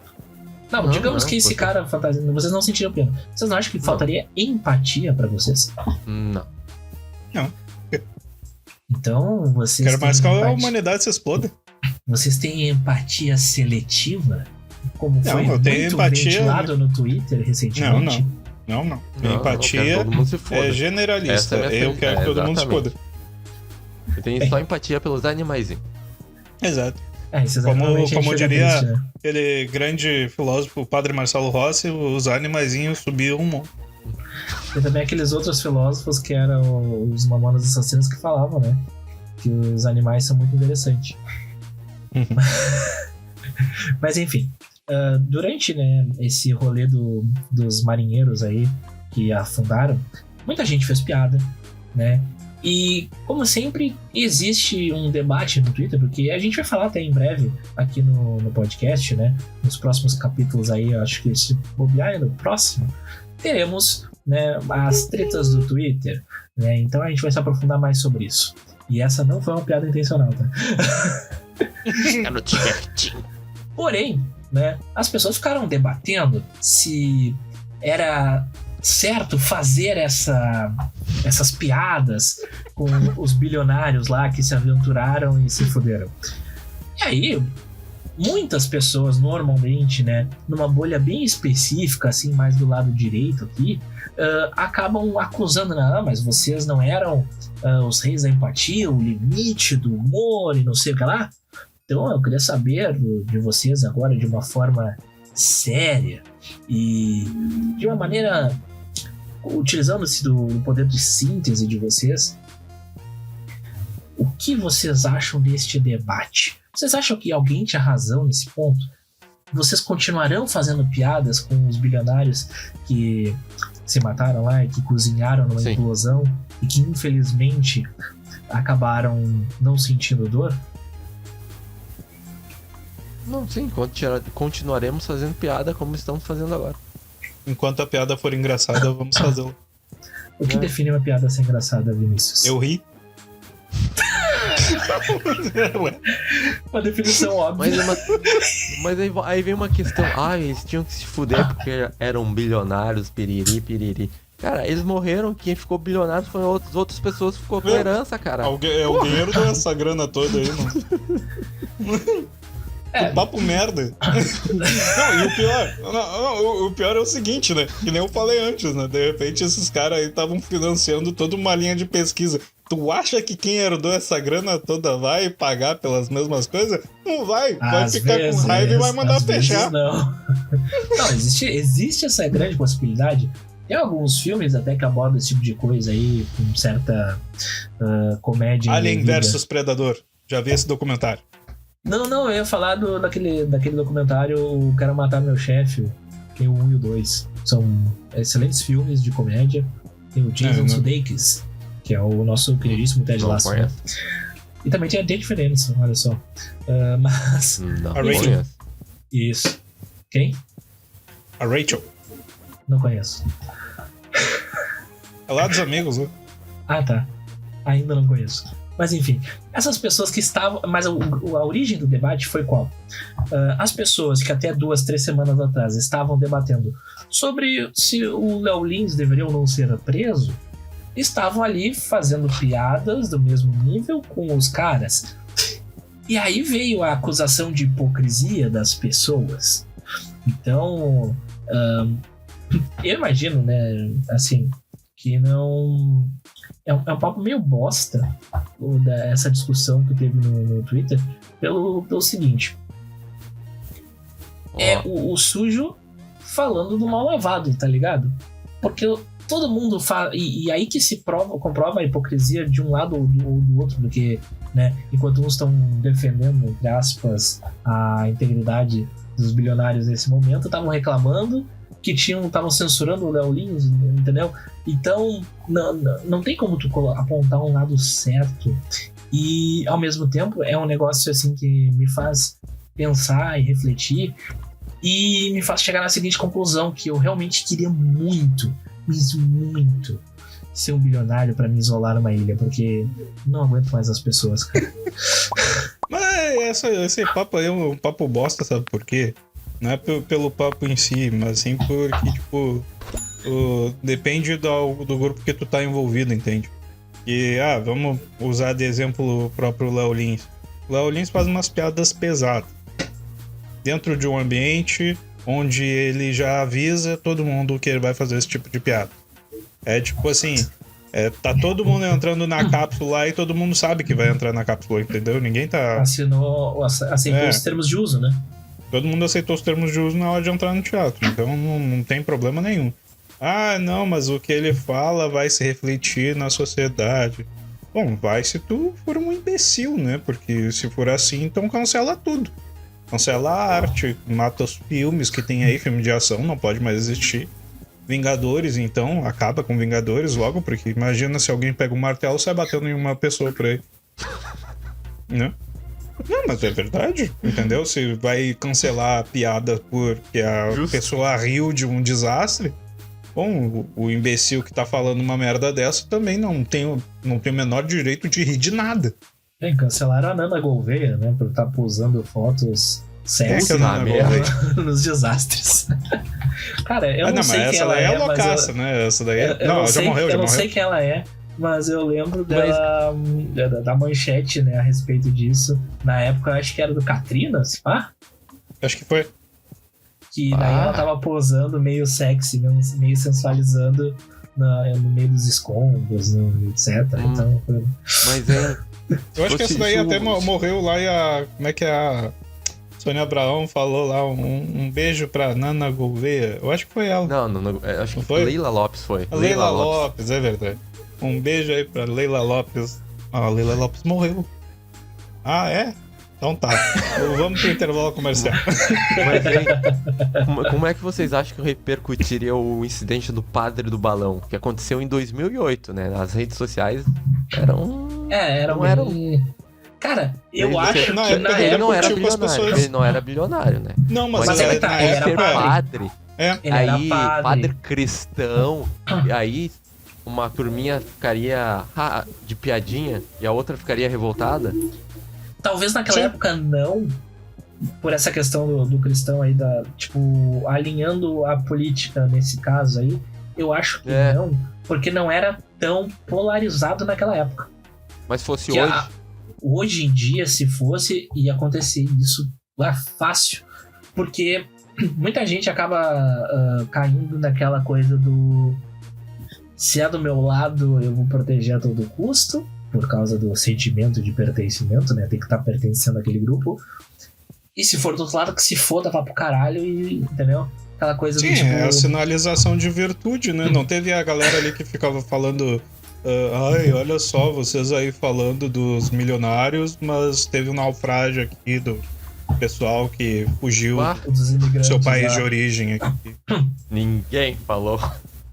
Não, Não, digamos não, que esse você- cara fantasma, vocês não sentiriam pena. Vocês não acham que faltaria empatia pra vocês? Não. Então, vocês Quero mais que têm a empatia. humanidade se exploda. Vocês têm empatia seletiva? Como Não, foi eu tenho muito empatia- ventilado no Twitter recentemente? Não. Não, eu quero Empatia todo mundo se foda. é generalista. Essa é a minha Eu quero que todo mundo se exatamente. foda. Eu tenho só empatia pelos animaizinhos. Exato. Isso Como exatamente, a gente fica diria- triste, né? Aquele grande filósofo, o padre Marcelo Rossi, os animaizinhos subiam um monte. E também aqueles outros filósofos que eram os mamonas assassinos que falavam, né? Que os animais são muito interessantes. Mas enfim, durante, né, esse rolê dos marinheiros aí que afundaram, muita gente fez piada, né? E, como sempre, existe um debate no Twitter, porque a gente vai falar até em breve aqui no podcast, né? Nos próximos capítulos aí, eu acho que se bobear no próximo, teremos, né, as tretas do Twitter, né? Então a gente vai se aprofundar mais sobre isso. E essa não foi uma piada intencional, tá? Porém, né, as pessoas ficaram debatendo se era certo fazer essas piadas com os bilionários lá que se aventuraram e se fuderam. E aí, muitas pessoas normalmente, né, numa bolha bem específica, assim, mais do lado direito aqui, acabam acusando, não, mas vocês não eram os reis da empatia, o limite do humor e não sei o que lá. Então eu queria saber de vocês agora de uma forma séria e de uma maneira utilizando-se do poder de síntese de vocês, o que vocês acham deste debate? Vocês acham que alguém tinha razão nesse ponto? Vocês continuarão fazendo piadas com os bilionários que se mataram lá e que cozinharam numa Sim. implosão e que infelizmente acabaram não sentindo dor? Não, sim, continuaremos fazendo piada como estamos fazendo agora. Enquanto a piada for engraçada, vamos fazê-la. O que define uma piada ser engraçada, Vinícius? Eu ri. Ué, Uma definição óbvia. Mas aí vem uma questão. Eles tinham que se fuder porque eram bilionários, piriri. Cara, eles morreram, quem ficou bilionário foi outras pessoas que ficou com herança, cara. o dinheiro deu essa grana toda aí, mano. Papo merda. Não, e o pior... o pior é o seguinte, né? Que nem eu falei antes, né? De repente esses caras aí estavam financiando toda uma linha de pesquisa. Tu acha que quem herdou essa grana toda vai pagar pelas mesmas coisas? Não vai. Vai ficar com raiva e vai mandar fechar. Não, existe essa grande possibilidade. Tem alguns filmes até que abordam esse tipo de coisa aí, com certa comédia. Alien vs Predador. Já vi esse documentário. Não, eu ia falar daquele documentário O Quero Matar Meu Chefe. Tem o 1 e o 2. São excelentes filmes de comédia. Tem o Jason Sudeikis, que é o nosso queridíssimo Ted Lasso. Né? E também tem diferença, olha só. Mas... Não, A Rachel. Isso. Quem? A Rachel. Não conheço. É lá dos amigos, né? Ah, tá. Ainda não conheço. Mas enfim, essas pessoas que estavam... Mas a origem do debate foi qual? As pessoas que até 2-3 semanas atrás estavam debatendo sobre se o Léo Lins deveria ou não ser preso, estavam ali fazendo piadas do mesmo nível com os caras. E aí veio a acusação de hipocrisia das pessoas. Então, eu imagino, né, assim, que não... É um papo meio bosta essa discussão que teve no Twitter pelo seguinte. É o sujo falando do mal lavado, tá ligado? Porque todo mundo fala. E aí que se comprova a hipocrisia de um lado ou do outro, porque, né, enquanto uns estão defendendo, entre aspas, a integridade dos bilionários nesse momento, estavam reclamando que estavam censurando o Léo Lins, entendeu? Então, não tem como tu apontar um lado certo. E, ao mesmo tempo, é um negócio assim que me faz pensar e refletir e me faz chegar na seguinte conclusão, que eu realmente queria muito ser um bilionário pra me isolar numa ilha, porque não aguento mais as pessoas, cara. Mas esse papo aí é um papo bosta, sabe por quê? Não é pelo papo em si, mas sim porque, tipo, depende do grupo que tu tá envolvido, entende? E, vamos usar de exemplo o próprio Léo Lins. O Léo Lins faz umas piadas pesadas dentro de um ambiente onde ele já avisa todo mundo que ele vai fazer esse tipo de piada. É tipo assim, tá todo mundo entrando na cápsula e todo mundo sabe que vai entrar na cápsula, entendeu? Ninguém tá... aceitou os termos de uso, né? Todo mundo aceitou os termos de uso na hora de entrar no teatro, então não tem problema nenhum. Não, mas o que ele fala vai se refletir na sociedade. Bom, vai se tu for um imbecil, né? Porque se for assim, então cancela tudo. Cancela a arte, mata os filmes que tem aí, filme de ação, não pode mais existir. Vingadores, então, acaba com Vingadores logo, porque imagina se alguém pega um martelo e sai batendo em uma pessoa por aí. Né? Não, mas é verdade, entendeu? Se vai cancelar a piada porque a pessoa riu de um desastre, bom, o imbecil que tá falando uma merda dessa também não tem o menor direito de rir de nada. Cancelaram a Nana Gouveia, né? Por estar posando fotos sexy nos desastres. Cara, eu não sei quem ela é. Mas essa daí é loucaça, né? Essa daí é... Não, já morreu. Eu não sei quem ela é, mas eu lembro dela, da manchete, né, a respeito disso. Na época, eu acho que era do Katrina, acho que foi. Que daí ela tava posando meio sexy, meio sensualizando no meio dos escombros, etc. Então, mas eu acho que essa daí até morreu lá e como é que é a Sônia Abraão falou lá um beijo pra Nana Gouveia. Eu acho que foi ela. Não, acho que foi? Leila Lopes foi. A Leila Lopes, é verdade. Um beijo aí pra Leila Lopes. A Leila Lopes morreu. É? Então tá. Vamos pro intervalo comercial. Mas como é que vocês acham que repercutiria o incidente do padre do balão? Que aconteceu em 2008, né? As redes sociais eram... Cara, eu acho que ele não era bilionário. Ele não era bilionário, né? Não, mas ele era padre. Ele era padre cristão. E aí uma turminha ficaria de piadinha e a outra ficaria revoltada. Talvez naquela época não, por essa questão do cristão aí, tipo, alinhando a política nesse caso aí, eu acho que não, porque não era tão polarizado naquela época. Mas fosse hoje? Hoje em dia, se fosse, ia acontecer isso fácil, porque muita gente acaba caindo naquela coisa do se é do meu lado, eu vou proteger a todo custo, por causa do sentimento de pertencimento, né? Tem que estar pertencendo àquele grupo. E se for do outro lado, que se foda, vá pro caralho e... Entendeu? Aquela coisa do tipo... é a sinalização de virtude, né? Não teve a galera ali que ficava falando... olha só, vocês aí falando dos milionários, mas teve um naufrágio aqui do pessoal que fugiu do seu país de origem aqui. Ninguém falou...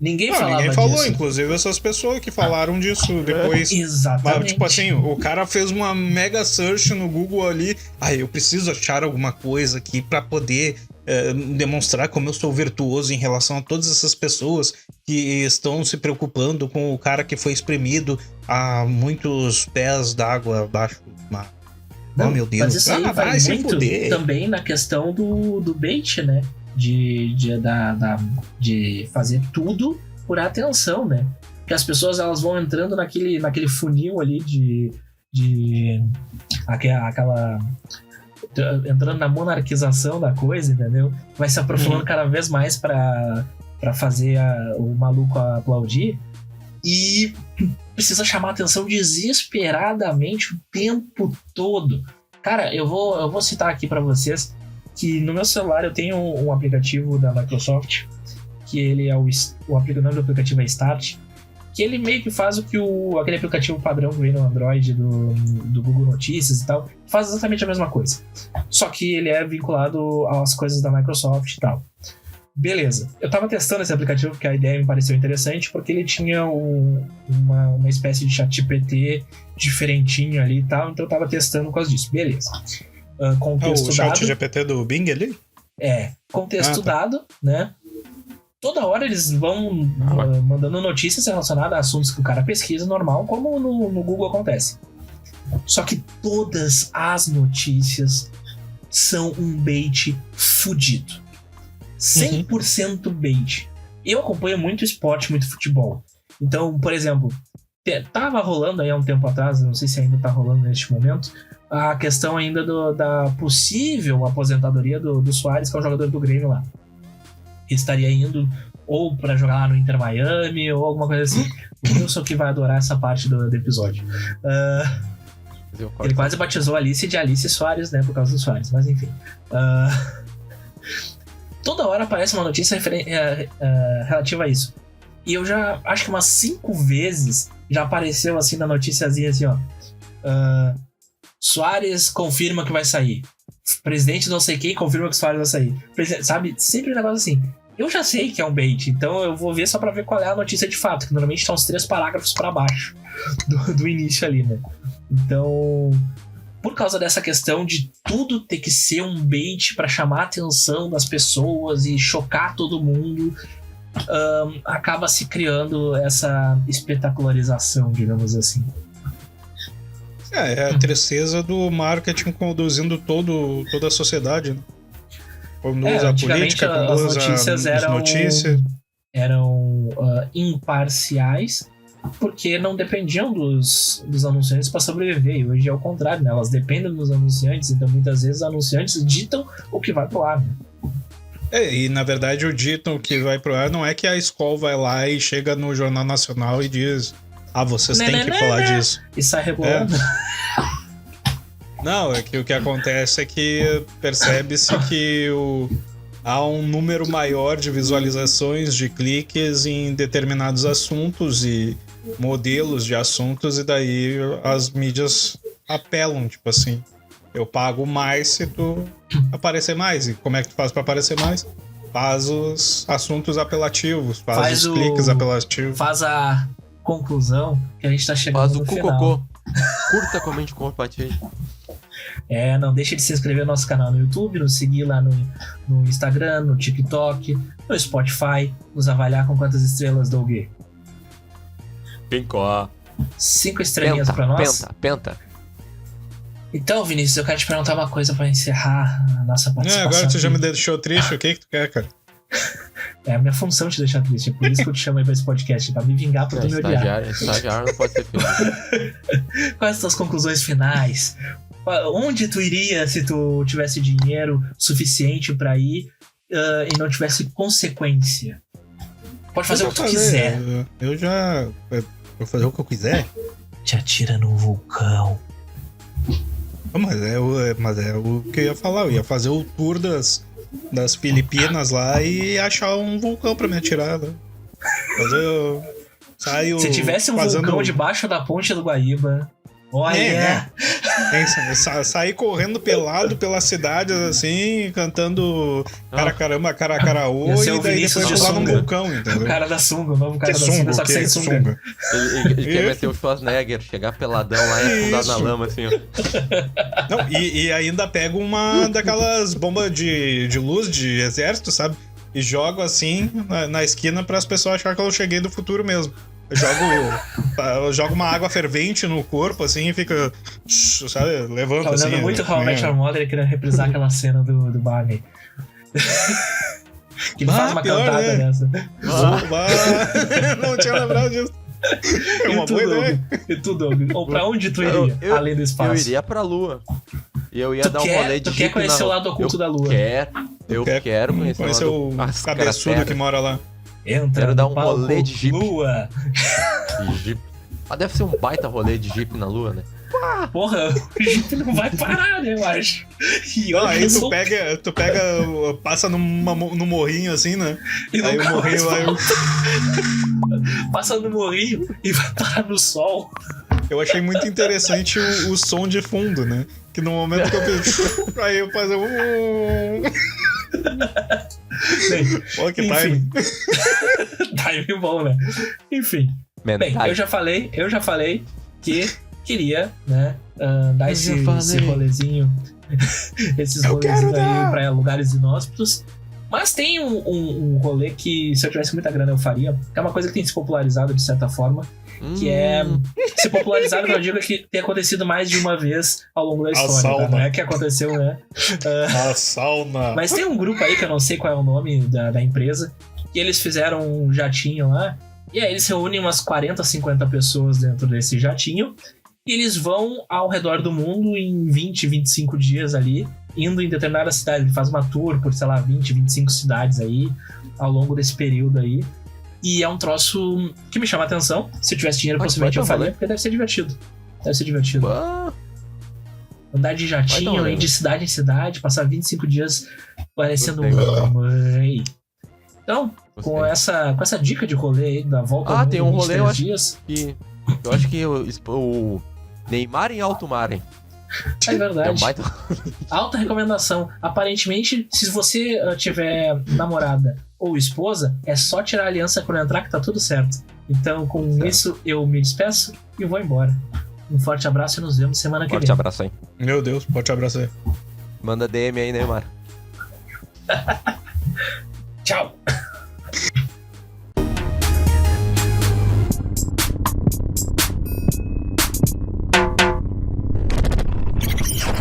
Ninguém falou, disso. Inclusive essas pessoas que falaram disso depois. Exatamente. Mas, tipo assim, o cara fez uma mega search no Google ali. Eu preciso achar alguma coisa aqui pra poder demonstrar como eu sou virtuoso em relação a todas essas pessoas que estão se preocupando com o cara que foi espremido a muitos pés d'água abaixo do mar. Não, meu Deus. Mas isso aí vai muito também na questão do bait, né? De fazer tudo por atenção, né? Porque as pessoas elas vão entrando naquele funil ali entrando na monarquização da coisa, entendeu? Vai se aprofundando cada vez mais pra fazer o maluco aplaudir e precisa chamar atenção desesperadamente o tempo todo. Cara, eu vou citar aqui pra vocês que no meu celular eu tenho um aplicativo da Microsoft que ele é o nome do aplicativo é Start, que ele meio que faz o que aquele aplicativo padrão que vem no Android do Google Notícias e tal, faz exatamente a mesma coisa. Só que ele é vinculado às coisas da Microsoft e tal. Beleza. Eu tava testando esse aplicativo porque a ideia me pareceu interessante, porque ele tinha uma espécie de ChatGPT diferentinho ali e tal, então eu tava testando por causa disso. Beleza. Contexto o dado. ChatGPT do Bing ali? Contexto dado, né? Toda hora eles vão mandando notícias relacionadas a assuntos que o cara pesquisa normal, como no Google acontece. Só que todas as notícias são um bait fudido. 100% bait. Eu acompanho muito esporte, muito futebol. Então, por exemplo, tava rolando aí há um tempo atrás, não sei se ainda tá rolando neste momento, a questão ainda da possível aposentadoria do Soares, que é o jogador do Grêmio lá. Estaria indo ou pra jogar lá no Inter Miami ou alguma coisa assim. O Wilson que vai adorar essa parte do episódio. Ele quase batizou a Alice de Alice Soares, né? Por causa do Soares, mas enfim. Toda hora aparece uma notícia relativa a isso. E eu já acho que umas 5 vezes já apareceu assim na noticiazinha assim, ó. Soares confirma que vai sair. Presidente não sei quem confirma que o Soares vai sair. Sabe? Sempre um negócio assim. Eu já sei que é um bait, então eu vou ver só pra ver qual é a notícia de fato, que normalmente estão uns 3 parágrafos pra baixo do início ali, né? Então, por causa dessa questão de tudo ter que ser um bait pra chamar a atenção das pessoas e chocar todo mundo, acaba se criando essa espetacularização, digamos assim. É a tristeza do marketing conduzindo toda a sociedade, né? Quando usa a política, quando as usa notícias eram imparciais, porque não dependiam dos anunciantes para sobreviver. E hoje é o contrário, né? Elas dependem dos anunciantes, então muitas vezes os anunciantes ditam o que vai pro ar, né? E na verdade o dito que vai pro ar não é que a escola vai lá e chega no Jornal Nacional e diz: vocês têm que falar disso. E sai rebolando. Não, é que o que acontece é que percebe-se que há um número maior de visualizações, de cliques em determinados assuntos e modelos de assuntos, e daí as mídias apelam, tipo assim, eu pago mais se tu aparecer mais. E como é que tu faz pra aparecer mais? Faz os assuntos apelativos, faz os cliques apelativos. Faz a conclusão que a gente tá chegando no final. Faz o cocô. Curta, comente, compartilhe. Não deixe de se inscrever no nosso canal no YouTube, nos seguir lá no Instagram, no TikTok, no Spotify, nos avaliar com quantas estrelas, Doug? 5 estrelinhas pra nós. Penta. Então, Vinícius, eu quero te perguntar uma coisa pra encerrar a nossa participação. Agora tu já me deixou triste, o que tu quer, cara? É a minha função te deixar triste, é por isso que eu te chamei pra esse podcast, pra me vingar por tu me odiar. Estagiário não pode ser feito. Quais as tuas conclusões finais? Onde tu iria se tu tivesse dinheiro suficiente pra ir e não tivesse consequência? Pode fazer o que tu quiser. Vou fazer o que eu quiser? Te atira num vulcão. Mas é o que eu ia falar. Eu ia fazer o tour das Filipinas lá e achar um vulcão pra me atirar, né? Se tivesse um vulcão debaixo da ponte do Guaíba... Olha! Sair correndo pelado pela cidade, assim, cantando Caracarama, Caracaraô, e daí depois pular num vulcão, entendeu? O cara da sunga, o novo cara da sunga, só que sem sunga. Ele quer meter o Schwarzenegger, chegar peladão lá e afundar na lama, assim, ó. Não, e ainda pega uma daquelas bombas de luz de exército, sabe? E jogo assim na esquina para as pessoas acharem que eu cheguei do futuro mesmo. Eu jogo uma água fervente no corpo, assim, e fica, sabe, levanta assim. Tá olhando muito How I Met Your Mother, querendo reprisar aquela cena do Barney. Que ele faz uma cantada dessa. Não tinha lembrado disso. É uma boa ideia. E tu, Doug? Ou pra onde tu iria, além do espaço? Eu iria pra Lua. E eu ia dar um rolê de Jeep. Tu quer conhecer o lado oculto da Lua? Eu quero conhecer o cabeçudo que mora lá. Quero dar um rolê de Jeep. Lua. Jeep. Deve ser um baita rolê de Jeep na Lua, né? Porra, o Jeep não vai parar, né, eu acho. E olha Aí que eu tu pega, passa no morrinho assim, né? E Aí o nunca mais morrinho vai. passa no morrinho e vai parar no sol. Eu achei muito interessante o som de fundo, né? Que no momento que eu fiz. Aí eu fazer Bem, Pô, que enfim. time. Time bom, né? Enfim. Bem, eu já falei que queria, né, dar esse rolezinho, esses rolezinhos aí pra lugares inóspitos. Mas tem um rolê que, se eu tivesse muita grana, eu faria. Que é uma coisa que tem se popularizado de certa forma. Que é se popularizado, que eu digo que tem acontecido mais de uma vez ao longo da história, tá? Não é que aconteceu, né? A sauna. Mas tem um grupo aí que eu não sei qual é o nome da empresa, que eles fizeram um jatinho lá, e aí eles reúnem umas 40, 50 pessoas dentro desse jatinho, e eles vão ao redor do mundo em 20, 25 dias ali, indo em determinadas cidades. Ele faz uma tour por, sei lá, 20, 25 cidades aí, ao longo desse período aí. E é um troço que me chama a atenção. Se eu tivesse dinheiro, possivelmente eu faria, porque deve ser divertido. Andar de jatinho, ir de cidade em cidade, passar 25 dias parecendo mãe. Então, com essa dica de rolê aí, da volta ao mundo tem um rolê, eu acho dias. Eu acho que o Neymar em alto mar, hein? É verdade. Alta recomendação. Aparentemente, se você tiver namorada ou esposa, é só tirar a aliança quando entrar que tá tudo certo. Então, com isso, eu me despeço e vou embora. Um forte abraço e nos vemos semana que vem. Forte abraço aí. Meu Deus, pode abraçar. Manda DM aí, Neymar. Tchau.